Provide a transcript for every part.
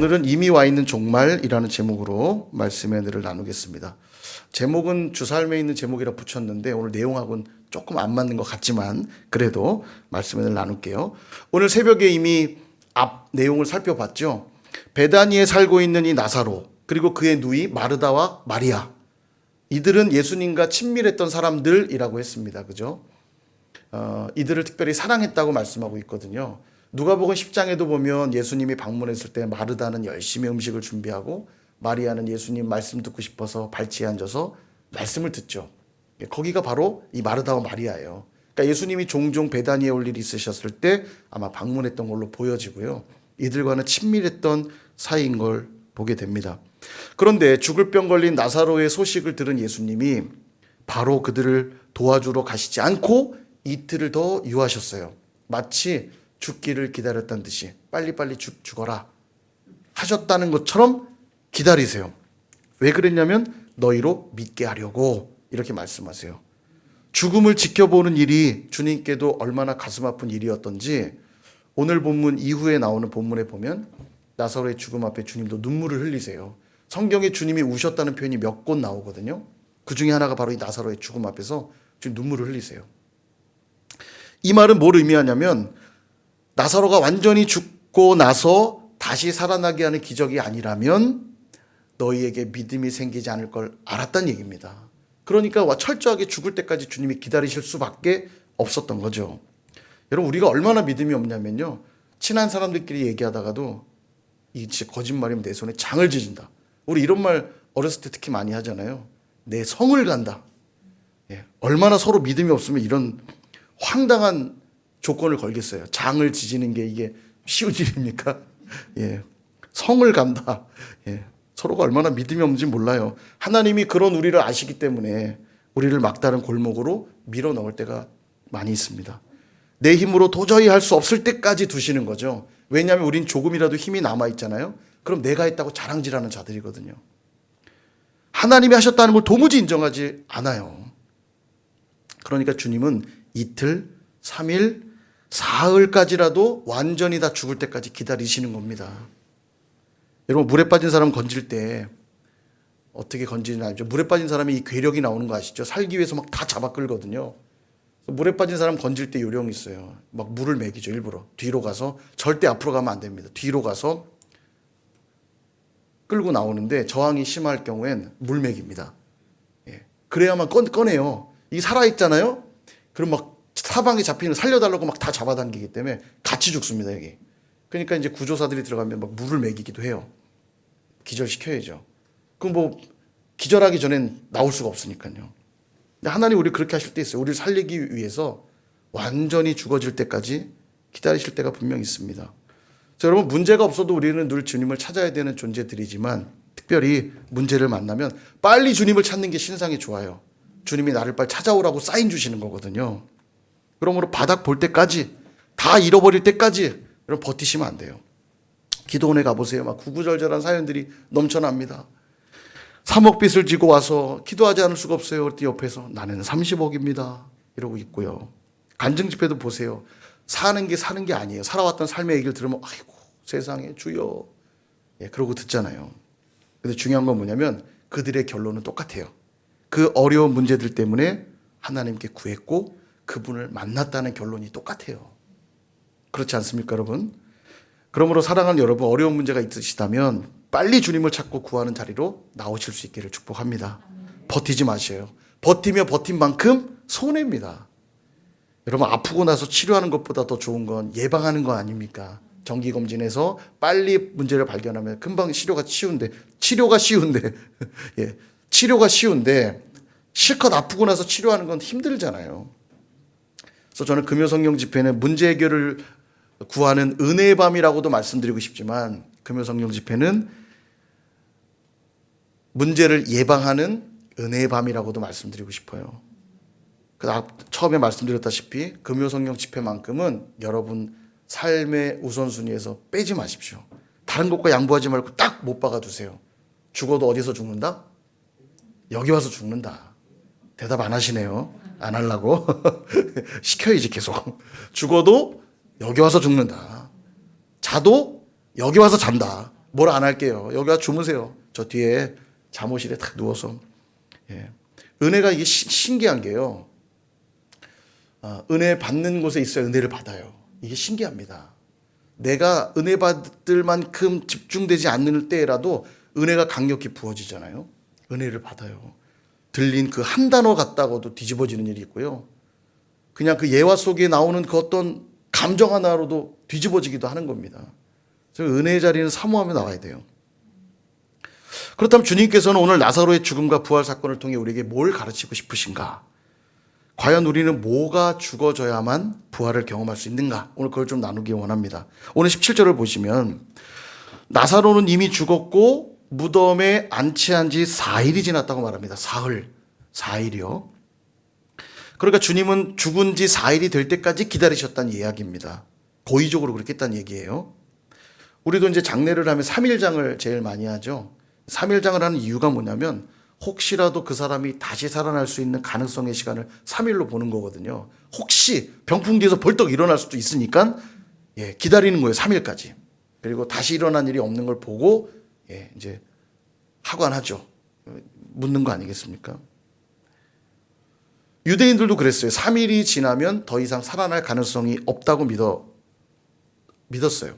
오늘은 이미 와 있는 종말이라는 제목으로 말씀의 은혜를 나누겠습니다. 제목은 주삶에 있는 제목이라 붙였는데 오늘 내용하고는 조금 안 맞는 것 같지만 그래도 말씀의 은혜를 나눌게요. 오늘 새벽에 이미 앞 내용을 살펴봤죠. 베다니에 살고 있는 이 나사로, 그리고 그의 누이 마르다와 마리아, 이들은 예수님과 친밀했던 사람들이라고 했습니다. 그죠? 이들을 특별히 사랑했다고 말씀하고 있거든요. 누가복음 10장에도 보면 예수님이 방문했을 때 마르다는 열심히 음식을 준비하고 마리아는 예수님 말씀 듣고 싶어서 발치에 앉아서 말씀을 듣죠. 거기가 바로 이 마르다와 마리아예요. 그러니까 예수님이 종종 베다니에 올 일이 있으셨을 때 아마 방문했던 걸로 보여지고요. 이들과는 친밀했던 사이인 걸 보게 됩니다. 그런데 죽을 병 걸린 나사로의 소식을 들은 예수님이 바로 그들을 도와주러 가시지 않고 이틀을 더 유하셨어요. 마치 죽기를 기다렸다는 듯이 빨리빨리 죽어라 하셨다는 것처럼 기다리세요. 왜 그랬냐면 너희로 믿게 하려고 이렇게 말씀하세요. 죽음을 지켜보는 일이 주님께도 얼마나 가슴 아픈 일이었던지 오늘 본문 이후에 나오는 본문에 보면 나사로의 죽음 앞에 주님도 눈물을 흘리세요. 성경에 주님이 우셨다는 표현이 몇 곳 나오거든요. 그 중에 하나가 바로 이 나사로의 죽음 앞에서 주님 눈물을 흘리세요. 이 말은 뭘 의미하냐면 나사로가 완전히 죽고 나서 다시 살아나게 하는 기적이 아니라면 너희에게 믿음이 생기지 않을 걸 알았다는 얘기입니다. 그러니까 철저하게 죽을 때까지 주님이 기다리실 수밖에 없었던 거죠. 여러분, 우리가 얼마나 믿음이 없냐면요, 친한 사람들끼리 얘기하다가도 이 진짜 거짓말이면 내 손에 장을 지진다. 우리 이런 말 어렸을 때 특히 많이 하잖아요. 내 성을 간다. 얼마나 서로 믿음이 없으면 이런 황당한 조건을 걸겠어요. 장을 지지는 게 이게 쉬운 일입니까? 성을 간다. 서로가 얼마나 믿음이 없는지 몰라요. 하나님이 그런 우리를 아시기 때문에 우리를 막다른 골목으로 밀어 넣을 때가 많이 있습니다. 내 힘으로 도저히 할 수 없을 때까지 두시는 거죠. 왜냐하면 우린 조금이라도 힘이 남아있잖아요. 그럼 내가 했다고 자랑질하는 자들이거든요. 하나님이 하셨다는 걸 도무지 인정하지 않아요. 그러니까 주님은 이틀, 3일, 사흘까지라도 완전히 다 죽을 때까지 기다리시는 겁니다. 여러분, 물에 빠진 사람 건질 때 어떻게 건지는 알죠? 물에 빠진 사람이 이 괴력이 나오는 거 아시죠? 살기 위해서 막 다 잡아 끌거든요. 물에 빠진 사람 건질 때 요령이 있어요. 막 물을 먹이죠, 일부러. 뒤로 가서, 절대 앞으로 가면 안 됩니다. 뒤로 가서 끌고 나오는데 저항이 심할 경우엔 물 먹입니다. 그래야만 꺼내요. 이게 살아있잖아요? 그럼 막 사방에 잡히는 살려달라고 막 다 잡아당기기 때문에 같이 죽습니다, 여기. 그러니까 이제 구조사들이 들어가면 막 물을 먹이기도 해요. 기절시켜야죠. 그럼 뭐 기절하기 전엔 나올 수가 없으니까요. 근데 하나님 우리 그렇게 하실 때 있어요. 우리를 살리기 위해서 완전히 죽어질 때까지 기다리실 때가 분명히 있습니다. 자, 여러분, 문제가 없어도 우리는 늘 주님을 찾아야 되는 존재들이지만 특별히 문제를 만나면 빨리 주님을 찾는 게 신상이 좋아요. 주님이 나를 빨리 찾아오라고 사인 주시는 거거든요. 그러므로 바닥 볼 때까지, 다 잃어버릴 때까지 여러분 버티시면 안 돼요. 기도원에 가보세요. 막 구구절절한 사연들이 넘쳐납니다. 3억 빚을 지고 와서 기도하지 않을 수가 없어요. 그때 옆에서 나는 30억입니다. 이러고 있고요. 간증 집회도 보세요. 사는 게 아니에요. 살아왔던 삶의 얘기를 들으면 아이고 세상에 주여. 그러고 듣잖아요. 근데 중요한 건 뭐냐면 그들의 결론은 똑같아요. 그 어려운 문제들 때문에 하나님께 구했고 그분을 만났다는 결론이 똑같아요. 그렇지 않습니까, 여러분? 그러므로 사랑하는 여러분, 어려운 문제가 있으시다면 빨리 주님을 찾고 구하는 자리로 나오실 수 있기를 축복합니다. 버티지 마세요. 버티면 버틴 만큼 손해입니다. 여러분, 아프고 나서 치료하는 것보다 더 좋은 건 예방하는 거 아닙니까? 정기검진에서 빨리 문제를 발견하면 금방 치료가 쉬운데 실컷 아프고 나서 치료하는 건 힘들잖아요. 그래서 저는 금요성령 집회는 문제 해결을 구하는 은혜의 밤이라고도 말씀드리고 싶지만 금요성령 집회는 문제를 예방하는 은혜의 밤이라고도 말씀드리고 싶어요. 처음에 말씀드렸다시피 금요성령 집회만큼은 여러분 삶의 우선순위에서 빼지 마십시오. 다른 것과 양보하지 말고 딱 못 박아두세요. 죽어도 어디서 죽는다? 여기 와서 죽는다. 대답 안 하시네요. 안 하려고. 시켜야지 계속. 죽어도 여기 와서 죽는다. 자도 여기 와서 잔다. 뭘 안 할게요. 여기 와 주무세요. 저 뒤에 잠옷실에 탁 누워서. 예. 은혜가 이게 신기한 게요. 은혜 받는 곳에 있어야 은혜를 받아요. 이게 신기합니다. 내가 은혜 받을 만큼 집중되지 않는 때라도 은혜가 강력히 부어지잖아요. 은혜를 받아요. 들린 그 한 단어 같다고도 뒤집어지는 일이 있고요. 그냥 그 예화 속에 나오는 그 어떤 감정 하나로도 뒤집어지기도 하는 겁니다. 그래서 은혜의 자리는 사모하며 나와야 돼요. 그렇다면 주님께서는 오늘 나사로의 죽음과 부활 사건을 통해 우리에게 뭘 가르치고 싶으신가? 과연 우리는 뭐가 죽어져야만 부활을 경험할 수 있는가? 오늘 그걸 좀 나누기 원합니다. 오늘 17절을 보시면 나사로는 이미 죽었고 무덤에 안치한 지 4일이 지났다고 말합니다. 사흘, 4일이요. 그러니까 주님은 죽은 지 4일이 될 때까지 기다리셨다는 이야기입니다. 고의적으로 그렇게 했다는 얘기예요. 우리도 이제 장례를 하면 3일장을 제일 많이 하죠. 3일장을 하는 이유가 뭐냐면 혹시라도 그 사람이 다시 살아날 수 있는 가능성의 시간을 3일로 보는 거거든요. 혹시 병풍 뒤에서 벌떡 일어날 수도 있으니까 기다리는 거예요. 3일까지. 그리고 다시 일어난 일이 없는 걸 보고 이제 하관하죠. 묻는 거 아니겠습니까? 유대인들도 그랬어요. 3일이 지나면 더 이상 살아날 가능성이 없다고 믿었어요.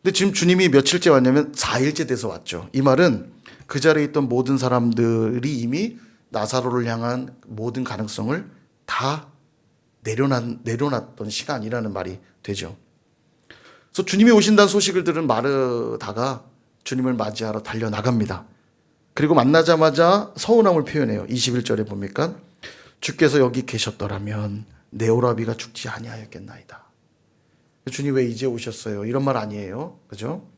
근데 지금 주님이 며칠째 왔냐면 4일째 돼서 왔죠. 이 말은 그 자리에 있던 모든 사람들이 이미 나사로를 향한 모든 가능성을 다 내려놨던 시간이라는 말이 되죠. 그래서 주님이 오신다는 소식을 들은 마르다가 주님을 맞이하러 달려나갑니다. 그리고 만나자마자 서운함을 표현해요. 21절에 보니까 주께서 여기 계셨더라면 내 오라비가 죽지 아니하였겠나이다. 주님 왜 이제 오셨어요? 이런 말 아니에요. 그죠?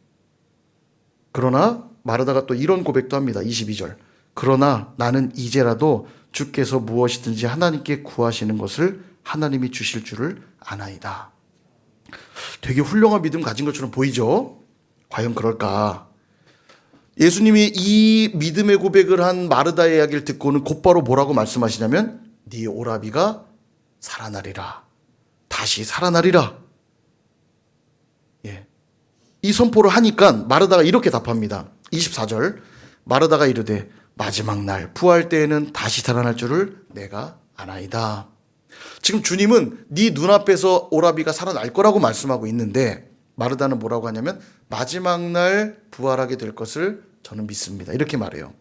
그러나 마르다가 또 이런 고백도 합니다. 22절. 그러나 나는 이제라도 주께서 무엇이든지 하나님께 구하시는 것을 하나님이 주실 줄을 아나이다. 되게 훌륭한 믿음 가진 것처럼 보이죠? 과연 그럴까? 예수님이 이 믿음의 고백을 한 마르다의 이야기를 듣고는 곧바로 뭐라고 말씀하시냐면 네 오라비가 살아나리라. 다시 살아나리라. 이 선포를 하니까 마르다가 이렇게 답합니다. 24절. 마르다가 이르되 마지막 날 부활 때에는 다시 살아날 줄을 내가 아나이다. 지금 주님은 네 눈앞에서 오라비가 살아날 거라고 말씀하고 있는데 마르다는 뭐라고 하냐면 마지막 날 부활하게 될 것을 저는 믿습니다. 이렇게 말해요.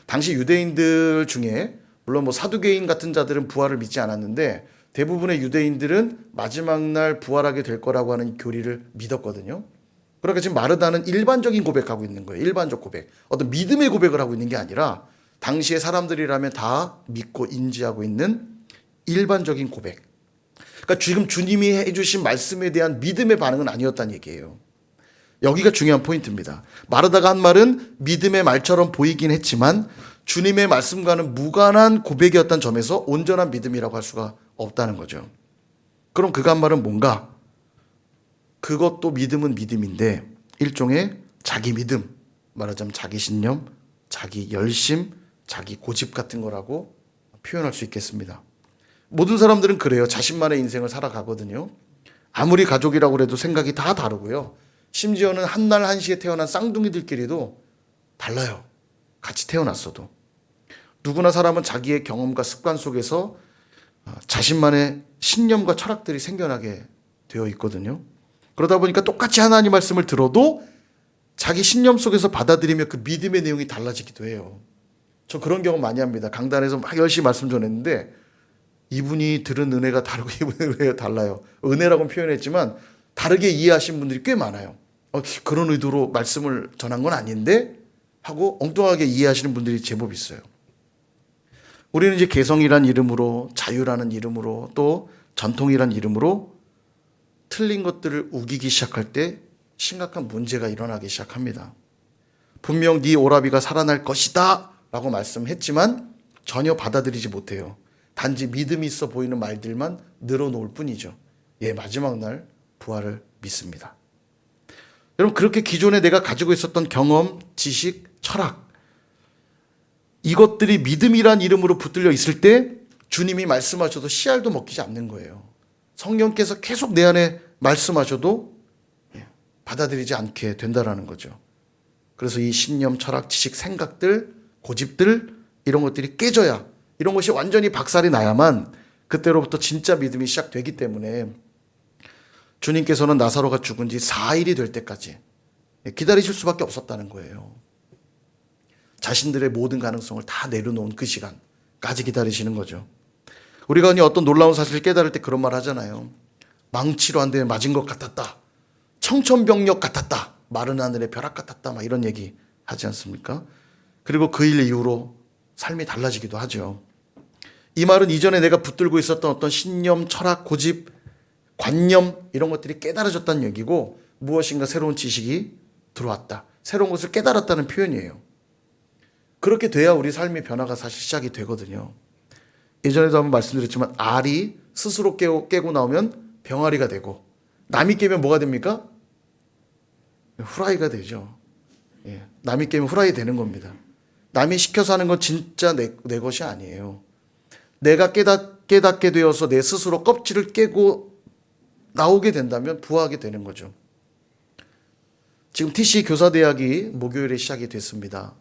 당시 유대인들 중에 물론 사두개인 같은 자들은 부활을 믿지 않았는데 대부분의 유대인들은 마지막 날 부활하게 될 거라고 하는 교리를 믿었거든요. 그러니까 지금 마르다는 일반적인 고백하고 있는 거예요. 일반적 고백. 어떤 믿음의 고백을 하고 있는 게 아니라 당시의 사람들이라면 다 믿고 인지하고 있는 일반적인 고백. 그러니까 지금 주님이 해주신 말씀에 대한 믿음의 반응은 아니었다는 얘기예요. 여기가 중요한 포인트입니다. 마르다가 한 말은 믿음의 말처럼 보이긴 했지만 주님의 말씀과는 무관한 고백이었다는 점에서 온전한 믿음이라고 할 수가 없다는 거죠. 그럼 그가 한 말은 뭔가? 그것도 믿음은 믿음인데 일종의 자기 믿음, 말하자면 자기 신념, 자기 열심, 자기 고집 같은 거라고 표현할 수 있겠습니다. 모든 사람들은 그래요. 자신만의 인생을 살아가거든요. 아무리 가족이라고 해도 생각이 다 다르고요. 심지어는 한날 한시에 태어난 쌍둥이들끼리도 달라요. 같이 태어났어도. 누구나 사람은 자기의 경험과 습관 속에서 자신만의 신념과 철학들이 생겨나게 되어 있거든요. 그러다 보니까 똑같이 하나님 말씀을 들어도 자기 신념 속에서 받아들이며 그 믿음의 내용이 달라지기도 해요. 저 그런 경험 많이 합니다. 강단에서 막 열심히 말씀 전했는데 이분이 들은 은혜가 다르고 이분의 은혜가 달라요. 은혜라고는 표현했지만 다르게 이해하신 분들이 꽤 많아요. 그런 의도로 말씀을 전한 건 아닌데 하고 엉뚱하게 이해하시는 분들이 제법 있어요. 우리는 이제 개성이란 이름으로 자유라는 이름으로 또 전통이란 이름으로 틀린 것들을 우기기 시작할 때 심각한 문제가 일어나기 시작합니다. 분명 네 오라비가 살아날 것이다 라고 말씀했지만 전혀 받아들이지 못해요. 단지 믿음이 있어 보이는 말들만 늘어놓을 뿐이죠. 마지막 날 부활을 믿습니다. 여러분 그렇게 기존에 내가 가지고 있었던 경험, 지식, 철학 이것들이 믿음이란 이름으로 붙들려 있을 때 주님이 말씀하셔도 씨알도 먹히지 않는 거예요. 성령께서 계속 내 안에 말씀하셔도 받아들이지 않게 된다라는 거죠. 그래서 이 신념, 철학, 지식, 생각들, 고집들 이런 것들이 깨져야, 이런 것이 완전히 박살이 나야만 그때로부터 진짜 믿음이 시작되기 때문에 주님께서는 나사로가 죽은 지 4일이 될 때까지 기다리실 수밖에 없었다는 거예요. 자신들의 모든 가능성을 다 내려놓은 그 시간까지 기다리시는 거죠. 우리가 어떤 놀라운 사실을 깨달을 때 그런 말 하잖아요. 망치로 한 대 맞은 것 같았다. 청천벽력 같았다. 마른 하늘의 벼락 같았다. 막 이런 얘기 하지 않습니까? 그리고 그 일 이후로 삶이 달라지기도 하죠. 이 말은 이전에 내가 붙들고 있었던 어떤 신념, 철학, 고집, 관념 이런 것들이 깨달아졌다는 얘기고, 무엇인가 새로운 지식이 들어왔다. 새로운 것을 깨달았다는 표현이에요. 그렇게 돼야 우리 삶의 변화가 사실 시작이 되거든요. 예전에도 한번 말씀드렸지만 알이 스스로 깨고 나오면 병아리가 되고, 남이 깨면 뭐가 됩니까? 후라이가 되죠. 예, 남이 깨면 후라이 되는 겁니다. 남이 시켜서 하는 건 진짜 내 것이 아니에요. 내가 깨닫게 되어서 내 스스로 껍질을 깨고 나오게 된다면 부화하게 되는 거죠. 지금 TC 교사대학이 목요일에 시작이 됐습니다.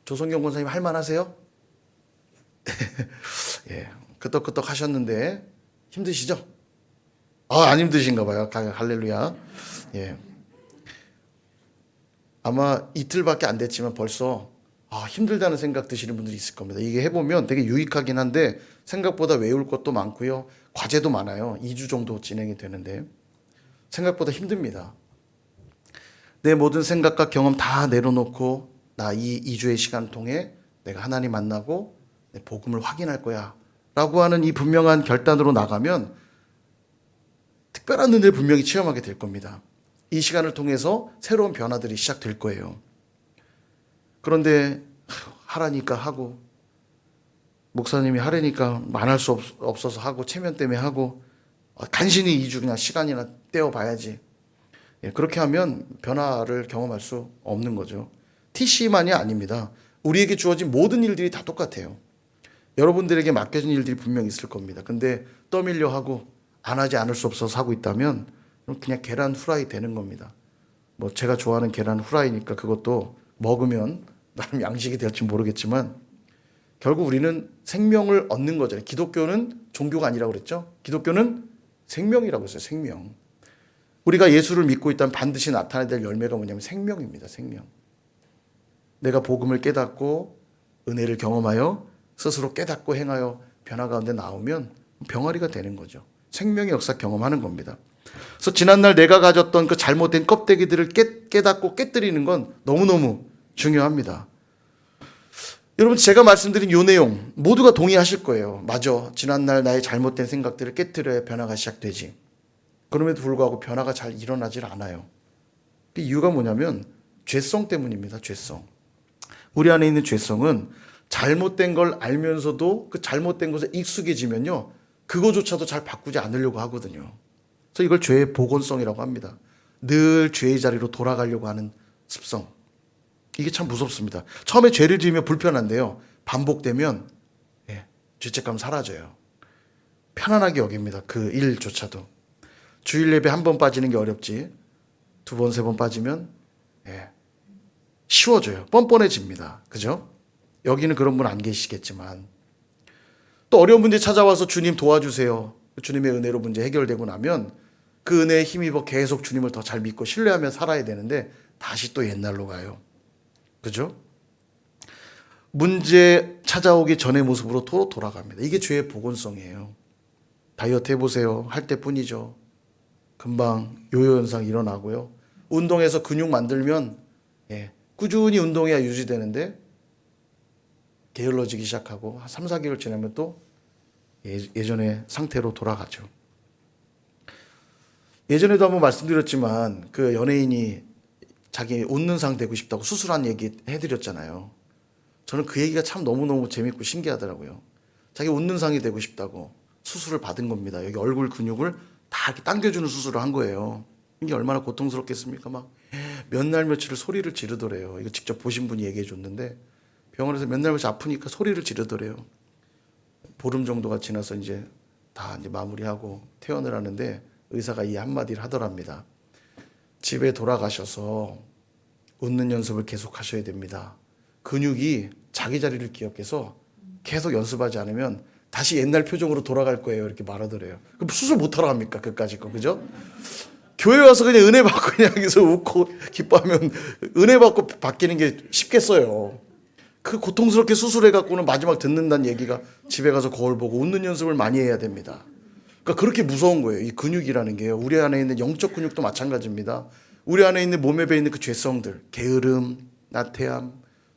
조성경 권사님 할만하세요? 예, 끄떡끄떡 하셨는데 힘드시죠? 안 힘드신가 봐요. 할렐루야. 예. 아마 이틀밖에 안 됐지만 벌써 힘들다는 생각 드시는 분들이 있을 겁니다. 이게 해보면 되게 유익하긴 한데 생각보다 외울 것도 많고요. 과제도 많아요. 2주 정도 진행이 되는데 생각보다 힘듭니다. 내 모든 생각과 경험 다 내려놓고 나 이 2주의 시간을 통해 내가 하나님 만나고 내 복음을 확인할 거야 라고 하는 이 분명한 결단으로 나가면 특별한 은혜를 분명히 체험하게 될 겁니다. 이 시간을 통해서 새로운 변화들이 시작될 거예요. 그런데 하라니까 하고, 목사님이 하라니까 안 할 수 없어서 하고, 체면 때문에 하고, 간신히 2주 그냥 시간이나 떼어봐야지. 그렇게 하면 변화를 경험할 수 없는 거죠. TC만이 아닙니다. 우리에게 주어진 모든 일들이 다 똑같아요. 여러분들에게 맡겨진 일들이 분명히 있을 겁니다. 근데 떠밀려 하고 안 하지 않을 수 없어서 하고 있다면 그냥 계란 후라이 되는 겁니다. 뭐 제가 좋아하는 계란 후라이니까 그것도 먹으면 나름 양식이 될지 모르겠지만 결국 우리는 생명을 얻는 거잖아요. 기독교는 종교가 아니라고 그랬죠. 기독교는 생명이라고 했어요. 생명. 우리가 예수를 믿고 있다면 반드시 나타나야 될 열매가 뭐냐면 생명입니다. 생명. 내가 복음을 깨닫고 은혜를 경험하여 스스로 깨닫고 행하여 변화 가운데 나오면 병아리가 되는 거죠. 생명의 역사 경험하는 겁니다. 그래서 지난날 내가 가졌던 그 잘못된 껍데기들을 깨닫고 깨뜨리는 건 너무너무 중요합니다. 여러분 제가 말씀드린 이 내용 모두가 동의하실 거예요. 맞아. 지난날 나의 잘못된 생각들을 깨뜨려야 변화가 시작되지. 그럼에도 불구하고 변화가 잘 일어나질 않아요. 그 이유가 뭐냐면 죄성 때문입니다. 죄성. 우리 안에 있는 죄성은 잘못된 걸 알면서도 그 잘못된 것에 익숙해지면요. 그거조차도 잘 바꾸지 않으려고 하거든요. 그래서 이걸 죄의 복원성이라고 합니다. 늘 죄의 자리로 돌아가려고 하는 습성. 이게 참 무섭습니다. 처음에 죄를 지으면 불편한데요. 반복되면 죄책감 사라져요. 편안하게 여깁니다. 그 일조차도. 주일 예배 한 번 빠지는 게 어렵지 2번, 3번 빠지면 쉬워져요. 뻔뻔해집니다. 그죠? 여기는 그런 분 안 계시겠지만 또 어려운 문제 찾아와서 주님 도와주세요. 주님의 은혜로 문제 해결되고 나면 그 은혜에 힘입어 계속 주님을 더 잘 믿고 신뢰하며 살아야 되는데 다시 또 옛날로 가요. 그죠? 문제 찾아오기 전의 모습으로 돌아갑니다. 이게 죄의 복원성이에요. 다이어트 해보세요. 할 때뿐이죠. 금방 요요 현상 일어나고요. 운동해서 근육 만들면 꾸준히 운동해야 유지되는데 게을러지기 시작하고 3, 4개월 지나면 또 예전의 상태로 돌아가죠. 예전에도 한번 말씀드렸지만 그 연예인이 자기 웃는 상 되고 싶다고 수술한 얘기 해드렸잖아요. 저는 그 얘기가 참 너무너무 재밌고 신기하더라고요. 자기 웃는 상이 되고 싶다고 수술을 받은 겁니다. 여기 얼굴 근육을 다 이렇게 당겨주는 수술을 한 거예요. 이게 얼마나 고통스럽겠습니까? 막 몇 날 며칠을 소리를 지르더래요. 이거 직접 보신 분이 얘기해 줬는데 병원에서 몇 날 며칠 아프니까 소리를 지르더래요. 보름 정도가 지나서 이제 다 이제 마무리하고 퇴원을 하는데 의사가 이 한마디를 하더랍니다. 집에 돌아가셔서 웃는 연습을 계속 하셔야 됩니다. 근육이 자기 자리를 기억해서 계속 연습하지 않으면 다시 옛날 표정으로 돌아갈 거예요. 이렇게 말하더래요. 그럼 수술 못하러 합니까? 그까짓 거. 그죠? 교회 와서 그냥 은혜 받고 그냥 여기서 웃고 기뻐하면 은혜 받고 바뀌는 게 쉽겠어요. 그 고통스럽게 수술해갖고는 마지막 듣는다는 얘기가 집에 가서 거울 보고 웃는 연습을 많이 해야 됩니다. 그러니까 그렇게 무서운 거예요. 이 근육이라는 게요. 우리 안에 있는 영적 근육도 마찬가지입니다. 우리 안에 있는 몸에 배 있는 그 죄성들, 게으름, 나태함,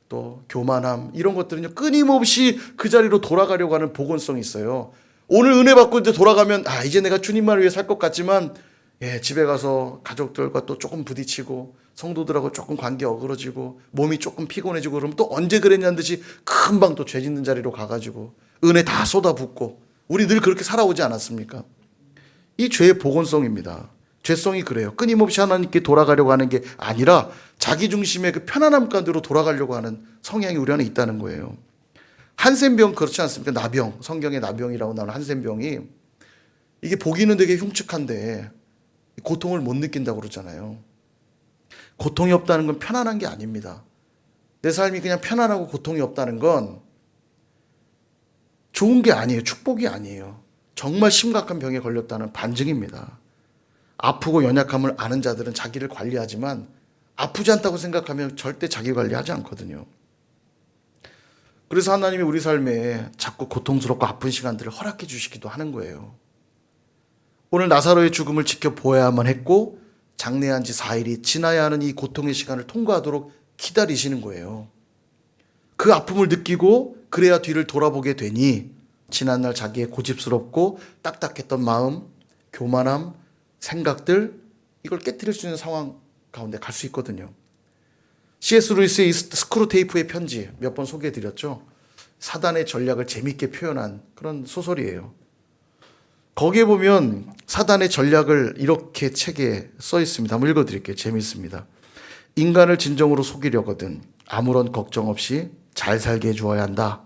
또 교만함 이런 것들은요 끊임없이 그 자리로 돌아가려고 하는 복원성이 있어요. 오늘 은혜 받고 이제 돌아가면 이제 내가 주님만을 위해 살 것 같지만 집에 가서 가족들과 또 조금 부딪히고 성도들하고 조금 관계 어그러지고 몸이 조금 피곤해지고 그러면 또 언제 그랬냐는 듯이 금방 또 죄 짓는 자리로 가가지고 은혜 다 쏟아붓고 우리 늘 그렇게 살아오지 않았습니까? 이 죄의 복원성입니다. 죄성이 그래요. 끊임없이 하나님께 돌아가려고 하는 게 아니라 자기 중심의 그 편안함 가운데로 돌아가려고 하는 성향이 우리 안에 있다는 거예요. 한센병 그렇지 않습니까? 나병, 성경에 나병이라고 나오는 한센병이 이게 보기는 되게 흉측한데 고통을 못 느낀다고 그러잖아요. 고통이 없다는 건 편안한 게 아닙니다. 내 삶이 그냥 편안하고 고통이 없다는 건 좋은 게 아니에요. 축복이 아니에요. 정말 심각한 병에 걸렸다는 반증입니다. 아프고 연약함을 아는 자들은 자기를 관리하지만 아프지 않다고 생각하면 절대 자기 관리하지 않거든요. 그래서 하나님이 우리 삶에 자꾸 고통스럽고 아픈 시간들을 허락해 주시기도 하는 거예요. 오늘 나사로의 죽음을 지켜보아야만 했고 장례한 지 4일이 지나야 하는 이 고통의 시간을 통과하도록 기다리시는 거예요. 그 아픔을 느끼고 그래야 뒤를 돌아보게 되니 지난날 자기의 고집스럽고 딱딱했던 마음, 교만함, 생각들 이걸 깨트릴 수 있는 상황 가운데 갈 수 있거든요. C.S. 루이스의 스크루테이프의 편지 몇 번 소개해드렸죠. 사단의 전략을 재밌게 표현한 그런 소설이에요. 거기에 보면 사단의 전략을 이렇게 책에 써 있습니다. 한번 읽어드릴게요. 재밌습니다. 인간을 진정으로 속이려거든 아무런 걱정 없이 잘 살게 해주어야 한다.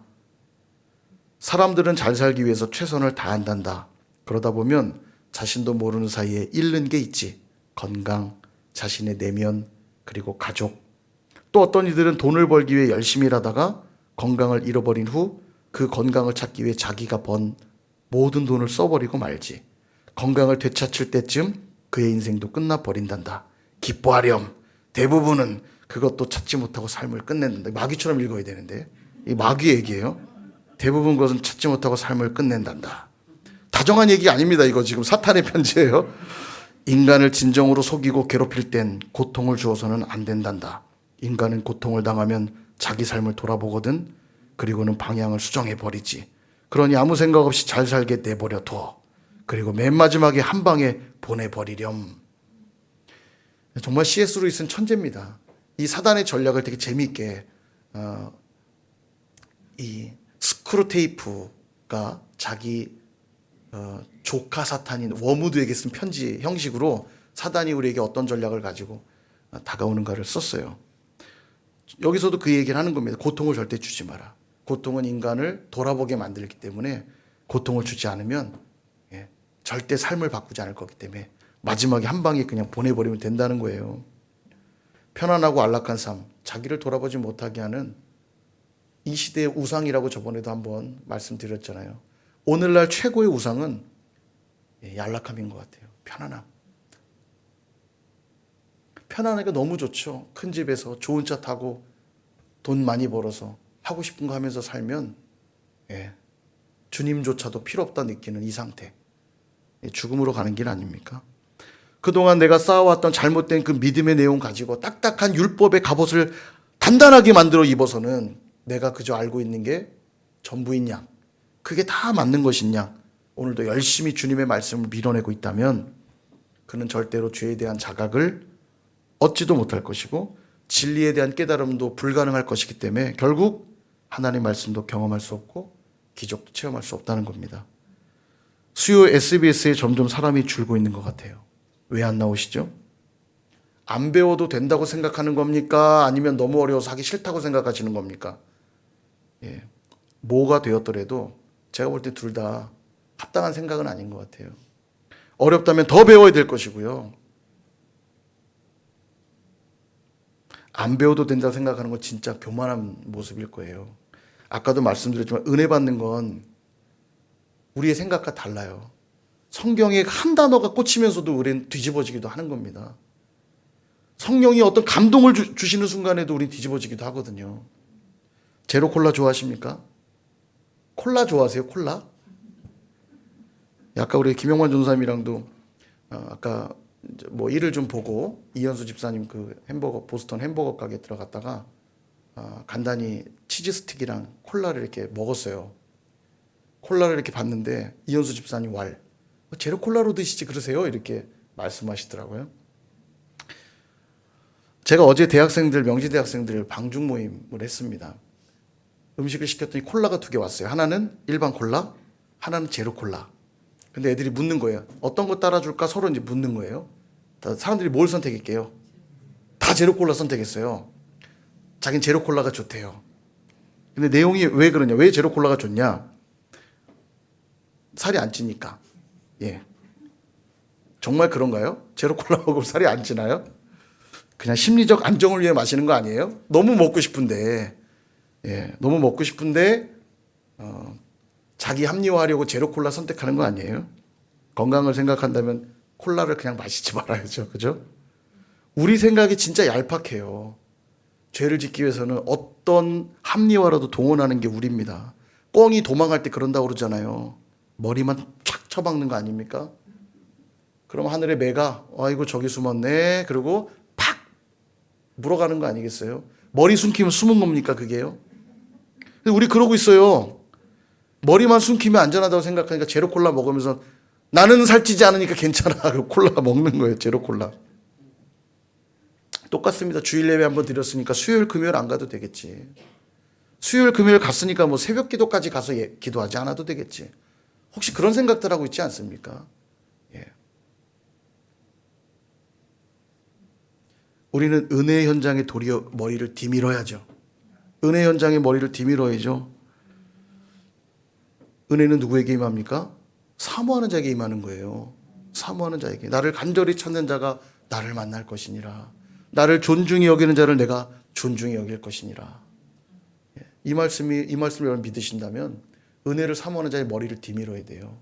사람들은 잘 살기 위해서 최선을 다한단다. 그러다 보면 자신도 모르는 사이에 잃는 게 있지. 건강, 자신의 내면, 그리고 가족. 또 어떤 이들은 돈을 벌기 위해 열심히 일하다가 건강을 잃어버린 후 그 건강을 찾기 위해 자기가 번 모든 돈을 써버리고 말지. 건강을 되찾을 때쯤 그의 인생도 끝나버린단다. 기뻐하렴. 대부분은 그것도 찾지 못하고 삶을 끝낸다. 마귀처럼 읽어야 되는데 이 마귀 얘기예요. 대부분 그것은 찾지 못하고 삶을 끝낸단다. 다정한 얘기 아닙니다. 이거 지금 사탄의 편지예요. 인간을 진정으로 속이고 괴롭힐 땐 고통을 주어서는 안 된단다. 인간은 고통을 당하면 자기 삶을 돌아보거든. 그리고는 방향을 수정해버리지. 그러니 아무 생각 없이 잘 살게 내버려 둬. 그리고 맨 마지막에 한 방에 보내버리렴. 정말 C.S. 루이스는 천재입니다. 이 사단의 전략을 되게 재미있게 이 스크루테이프가 자기 조카 사탄인 워무드에게 쓴 편지 형식으로 사단이 우리에게 어떤 전략을 가지고 다가오는가를 썼어요. 여기서도 그 얘기를 하는 겁니다. 고통을 절대 주지 마라. 고통은 인간을 돌아보게 만들기 때문에 고통을 주지 않으면 절대 삶을 바꾸지 않을 거기 때문에 마지막에 한 방에 그냥 보내버리면 된다는 거예요. 편안하고 안락한 삶, 자기를 돌아보지 못하게 하는 이 시대의 우상이라고 저번에도 한번 말씀드렸잖아요. 오늘날 최고의 우상은 안락함인 것 같아요. 편안함. 편안하니까 너무 좋죠. 큰 집에서 좋은 차 타고 돈 많이 벌어서 하고 싶은 거 하면서 살면 주님조차도 필요 없다 느끼는 이 상태. 죽음으로 가는 길 아닙니까? 그동안 내가 쌓아왔던 잘못된 그 믿음의 내용 가지고 딱딱한 율법의 갑옷을 단단하게 만들어 입어서는 내가 그저 알고 있는 게 전부인 양, 그게 다 맞는 것인 양, 오늘도 열심히 주님의 말씀을 밀어내고 있다면 그는 절대로 죄에 대한 자각을 얻지도 못할 것이고 진리에 대한 깨달음도 불가능할 것이기 때문에 결국 하나님의 말씀도 경험할 수 없고 기적도 체험할 수 없다는 겁니다. 수요 SBS에 점점 사람이 줄고 있는 것 같아요. 왜 안 나오시죠? 안 배워도 된다고 생각하는 겁니까? 아니면 너무 어려워서 하기 싫다고 생각하시는 겁니까? 뭐가 되었더라도 제가 볼 때 둘 다 합당한 생각은 아닌 것 같아요. 어렵다면 더 배워야 될 것이고요. 안 배워도 된다고 생각하는 건 진짜 교만한 모습일 거예요. 아까도 말씀드렸지만 은혜 받는 건 우리의 생각과 달라요. 성경에 한 단어가 꽂히면서도 우리는 뒤집어지기도 하는 겁니다. 성령이 어떤 감동을 주시는 순간에도 우린 뒤집어지기도 하거든요. 제로 콜라 좋아하십니까? 콜라 좋아하세요? 콜라? 아까 우리 김영만 전사님이랑도 아까 뭐 일을 좀 보고 이현수 집사님 그 햄버거 보스턴 햄버거 가게 들어갔다가 간단히 치즈 스틱이랑 콜라를 이렇게 먹었어요. 콜라를 이렇게 봤는데 이현수 집사님 제로 콜라로 드시지 그러세요? 이렇게 말씀하시더라고요. 제가 어제 명지 대학생들 방중 모임을 했습니다. 음식을 시켰더니 콜라가 2개 왔어요. 하나는 일반 콜라, 하나는 제로 콜라. 근데 애들이 묻는 거예요. 어떤 거 따라줄까 서로 이제 묻는 거예요. 사람들이 뭘 선택할게요? 다 제로 콜라 선택했어요. 자기는 제로 콜라가 좋대요. 근데 내용이 왜 그러냐? 왜 제로 콜라가 좋냐? 살이 안 찌니까. 예. 정말 그런가요? 제로 콜라 먹으면 살이 안 찌나요? 그냥 심리적 안정을 위해 마시는 거 아니에요? 너무 먹고 싶은데, 너무 먹고 싶은데, 자기 합리화하려고 제로 콜라 선택하는 거 아니에요? 건강을 생각한다면 콜라를 그냥 마시지 말아야죠. 그죠? 우리 생각이 진짜 얄팍해요. 죄를 짓기 위해서는 어떤 합리화라도 동원하는 게 우리입니다. 꿩이 도망갈 때 그런다고 그러잖아요. 머리만 착 쳐박는 거 아닙니까? 그럼 하늘의 매가 아이고 저기 숨었네. 그리고 팍 물어가는 거 아니겠어요? 머리 숨기면 숨은 겁니까 그게요? 근데 우리 그러고 있어요. 머리만 숨기면 안전하다고 생각하니까 제로 콜라 먹으면서 나는 살찌지 않으니까 괜찮아. 그리고 콜라 먹는 거예요. 제로 콜라. 똑같습니다. 주일 예배 한번 드렸으니까 수요일 금요일 안 가도 되겠지. 수요일 금요일 갔으니까 뭐 새벽 기도까지 가서 기도하지 않아도 되겠지. 혹시 그런 생각들 하고 있지 않습니까? 예. 우리는 은혜 현장에 도리어 머리를 디밀어야죠. 은혜 현장에 머리를 디밀어야죠. 은혜는 누구에게 임합니까? 사모하는 자에게 임하는 거예요. 사모하는 자에게. 나를 간절히 찾는 자가 나를 만날 것이니라. 나를 존중히 여기는 자를 내가 존중히 여길 것이니라. 이 말씀을 여러분 믿으신다면 은혜를 사모하는 자의 머리를 디밀어야 돼요.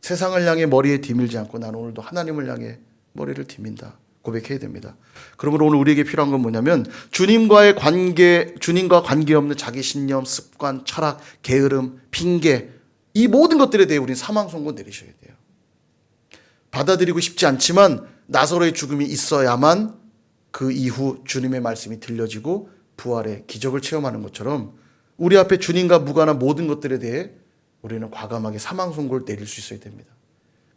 세상을 향해 머리에 디밀지 않고 나는 오늘도 하나님을 향해 머리를 디민다. 고백해야 됩니다. 그러므로 오늘 우리에게 필요한 건 뭐냐면 주님과 관계없는 자기 신념, 습관, 철학, 게으름, 핑계 이 모든 것들에 대해 우리는 사망 선고 내리셔야 돼요. 받아들이고 싶지 않지만 나사로의 죽음이 있어야만 그 이후 주님의 말씀이 들려지고 부활의 기적을 체험하는 것처럼 우리 앞에 주님과 무관한 모든 것들에 대해 우리는 과감하게 사망 선고를 내릴 수 있어야 됩니다.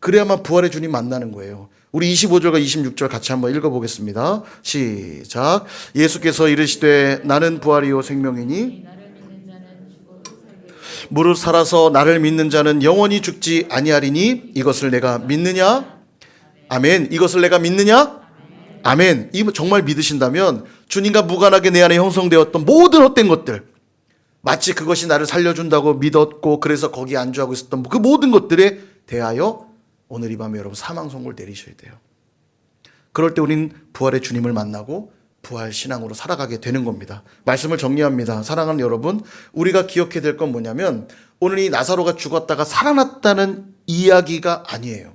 그래야만 부활의 주님 만나는 거예요. 우리 25절과 26절 같이 한번 읽어보겠습니다. 시작. 예수께서 이르시되 나는 부활이요 생명이니 무릇 살아서 나를 믿는 자는 영원히 죽지 아니하리니 이것을 내가 믿느냐? 아멘. 이것을 내가 믿느냐? 아멘. 이 정말 믿으신다면 주님과 무관하게 내 안에 형성되었던 모든 헛된 것들 마치 그것이 나를 살려준다고 믿었고 그래서 거기에 안주하고 있었던 그 모든 것들에 대하여 오늘 이 밤에 여러분 사망 선고를 내리셔야 돼요. 그럴 때 우린 부활의 주님을 만나고 부활 신앙으로 살아가게 되는 겁니다. 말씀을 정리합니다. 사랑하는 여러분, 우리가 기억해야 될 건 뭐냐면 오늘 이 나사로가 죽었다가 살아났다는 이야기가 아니에요.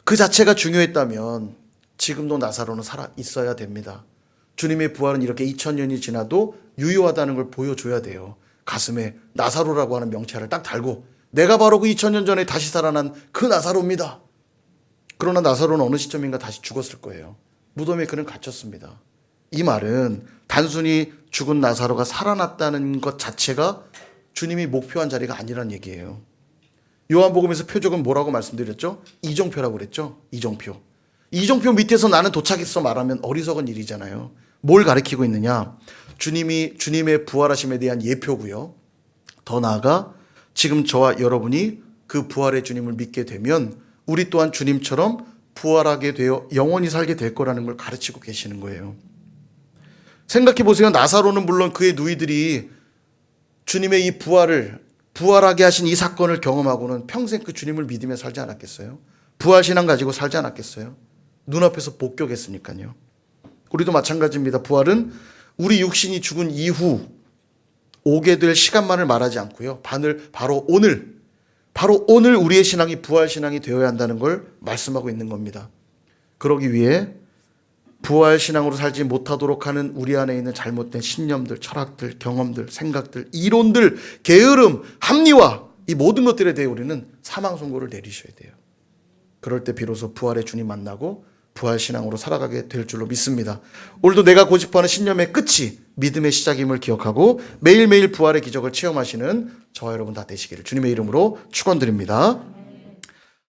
그 자체가 중요했다면 지금도 나사로는 살아 있어야 됩니다. 주님의 부활은 이렇게 2000년이 지나도 유효하다는 걸 보여줘야 돼요. 가슴에 나사로라고 하는 명찰을 딱 달고 내가 바로 그 2000년 전에 다시 살아난 그 나사로입니다. 그러나 나사로는 어느 시점인가 다시 죽었을 거예요. 무덤에 그는 갇혔습니다. 이 말은 단순히 죽은 나사로가 살아났다는 것 자체가 주님이 목표한 자리가 아니란 얘기예요. 요한복음에서 표적은 뭐라고 말씀드렸죠? 이정표라고 그랬죠? 이정표. 이정표 밑에서 나는 도착했어 말하면 어리석은 일이잖아요. 뭘 가리키고 있느냐? 주님의 부활하심에 대한 예표고요. 더 나아가 지금 저와 여러분이 그 부활의 주님을 믿게 되면 우리 또한 주님처럼 부활하게 되어 영원히 살게 될 거라는 걸 가르치고 계시는 거예요. 생각해 보세요. 나사로는 물론 그의 누이들이 주님의 이 부활하게 하신 이 사건을 경험하고는 평생 그 주님을 믿으며 살지 않았겠어요? 부활신앙 가지고 살지 않았겠어요? 눈앞에서 복격했으니까요. 우리도 마찬가지입니다. 부활은 우리 육신이 죽은 이후 오게 될 시간만을 말하지 않고요. 바로 오늘 우리의 신앙이 부활 신앙이 되어야 한다는 걸 말씀하고 있는 겁니다. 그러기 위해 부활 신앙으로 살지 못하도록 하는 우리 안에 있는 잘못된 신념들, 철학들, 경험들, 생각들, 이론들, 게으름, 합리화, 이 모든 것들에 대해 우리는 사망 선고를 내리셔야 돼요. 그럴 때 비로소 부활의 주님 만나고 부활 신앙으로 살아가게 될 줄로 믿습니다. 오늘도 내가 고집하는 신념의 끝이 믿음의 시작임을 기억하고 매일매일 부활의 기적을 체험하시는 저와 여러분 다 되시기를 주님의 이름으로 축원드립니다.